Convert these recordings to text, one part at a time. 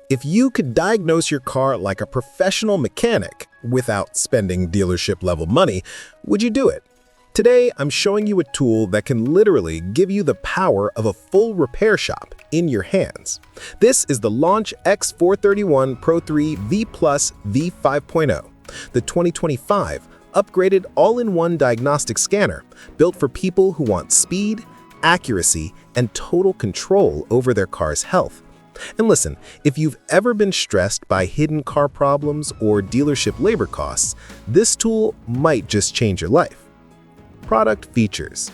If you could diagnose your car like a professional mechanic without spending dealership-level money, would you do it? Today, I'm showing you a tool that can literally give you the power of a full repair shop in your hands. This is the LAUNCH X431 PRO3 V Plus V 5.0, the 2025 upgraded all-in-one diagnostic scanner built for people who want speed, accuracy, and total control over their car's health. And listen, if you've ever been stressed by hidden car problems or dealership labor costs, this tool might just change your life. Product features: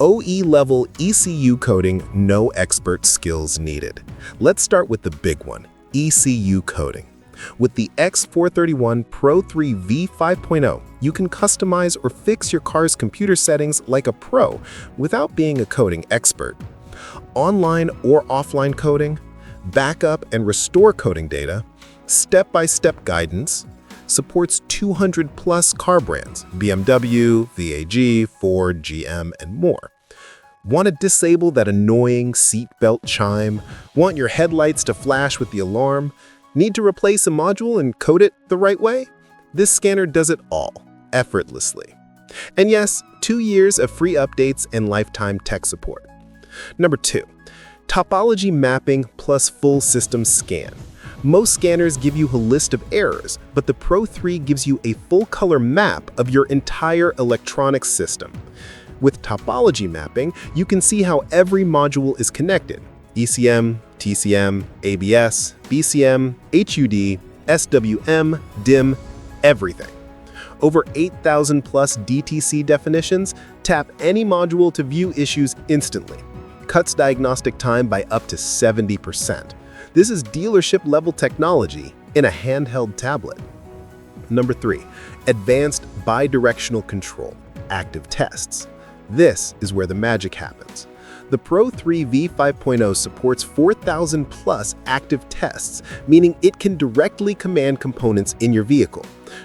OE-level ECU coding, no expert skills needed. Let's start with the big one, ECU coding. With the X431 PRO3 V 5.0, you can customize or fix your car's computer settings like a pro without being a coding expert. Online or offline coding, backup and restore coding data, step-by-step guidance, supports 200-plus car brands, BMW, VAG, Ford, GM, and more. Want to disable that annoying seatbelt chime? Want your headlights to flash with the alarm? Need to replace a module and code it the right way? This scanner does it all, effortlessly. And yes, 2 years of free updates and lifetime tech support. Number 2, topology mapping plus full system scan. Most scanners give you a list of errors, but the PRO3 gives you a full color map of your entire electronic system. With topology mapping, you can see how every module is connected: ECM, TCM, ABS, BCM, HUD, SWM, DIM, everything. Over 8,000 plus DTC definitions, tap any module to view issues instantly. Cuts diagnostic time by up to 70%. This is dealership-level technology in a handheld tablet. Number 3, advanced bidirectional control, active tests. This is where the magic happens. The PRO3 V 5.0 supports 4,000 plus active tests, meaning it can directly command components in your vehicle.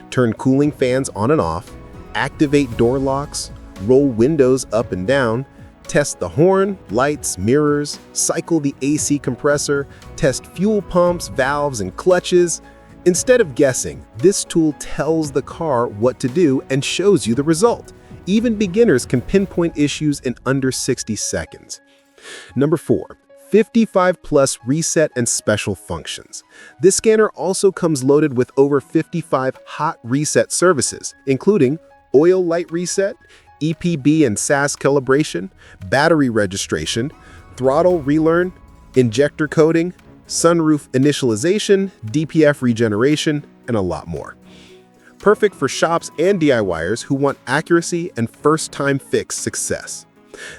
Turn cooling fans on and off, activate door locks, roll windows up and down, test the horn, lights, mirrors, cycle the AC compressor, test fuel pumps, valves, and clutches. Instead of guessing, this tool tells the car what to do and shows you the result. Even beginners can pinpoint issues in under 60 seconds. Number 4, 55 plus reset and special functions. This scanner also comes loaded with over 55 hot reset services, including oil light reset, EPB and SAS calibration, battery registration, throttle relearn, injector coding, sunroof initialization, DPF regeneration, and a lot more. Perfect for shops and DIYers who want accuracy and first-time fix success.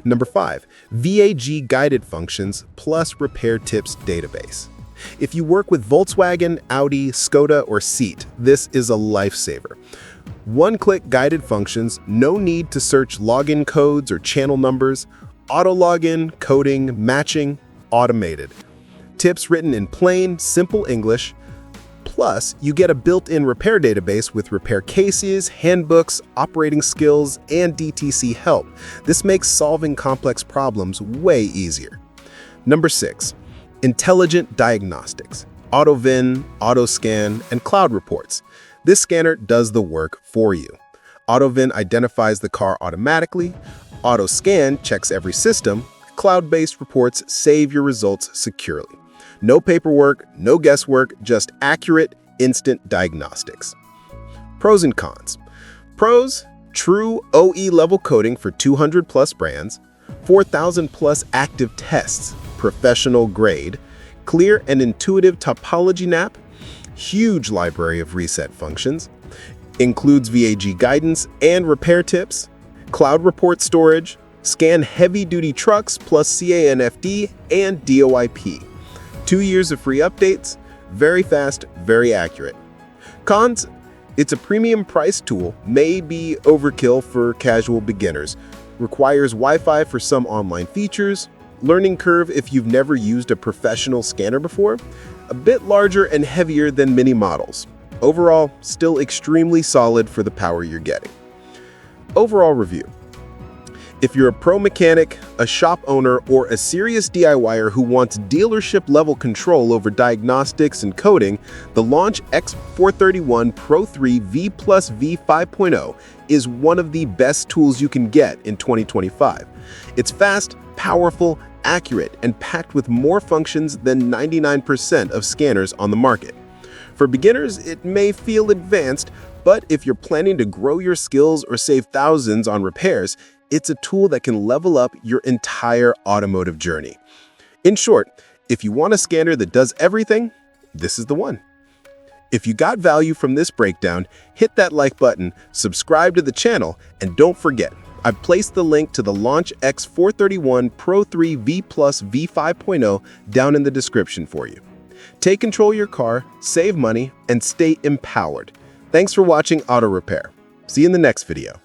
Number 5, VAG guided functions plus repair tips database. If you work with Volkswagen, Audi, Skoda, or Seat, this is a lifesaver. One-click guided functions, no need to search login codes or channel numbers, auto login, coding, matching, automated. Tips written in plain, simple English. Plus, you get a built-in repair database with repair cases, handbooks, operating skills, and DTC help. This makes solving complex problems way easier. Number 6, intelligent diagnostics, AutoVin, AutoScan, and cloud reports. This scanner does the work for you. AutoVin identifies the car automatically, AutoScan checks every system, cloud-based reports save your results securely. No paperwork, no guesswork, just accurate, instant diagnostics. Pros and cons. Pros: true OE-level coding for 200 plus brands, 4,000 plus active tests, professional grade, clear and intuitive topology map, huge library of reset functions, includes VAG guidance and repair tips, cloud report storage, scan heavy-duty trucks plus CANFD and DOIP. 2 years of free updates, very fast, very accurate. Cons: it's a premium price tool, may be overkill for casual beginners, requires Wi-Fi for some online features, learning curve if you've never used a professional scanner before, a bit larger and heavier than mini models. Overall, still extremely solid for the power you're getting. Overall review. If you're a pro mechanic, a shop owner, or a serious DIYer who wants dealership-level control over diagnostics and coding, the LAUNCH X431 PRO3 V Plus V 5.0 is one of the best tools you can get in 2025. It's fast, powerful, accurate, and packed with more functions than 99% of scanners on the market. For beginners, it may feel advanced, but if you're planning to grow your skills or save thousands on repairs, it's a tool that can level up your entire automotive journey. In short, if you want a scanner that does everything, this is the one. If you got value from this breakdown, hit that like button, subscribe to the channel, and don't forget, I've placed the link to the LAUNCH X431 PRO3 V Plus V 5.0 down in the description for you. Take control of your car, save money, and stay empowered. Thanks for watching Auto Repair. See you in the next video.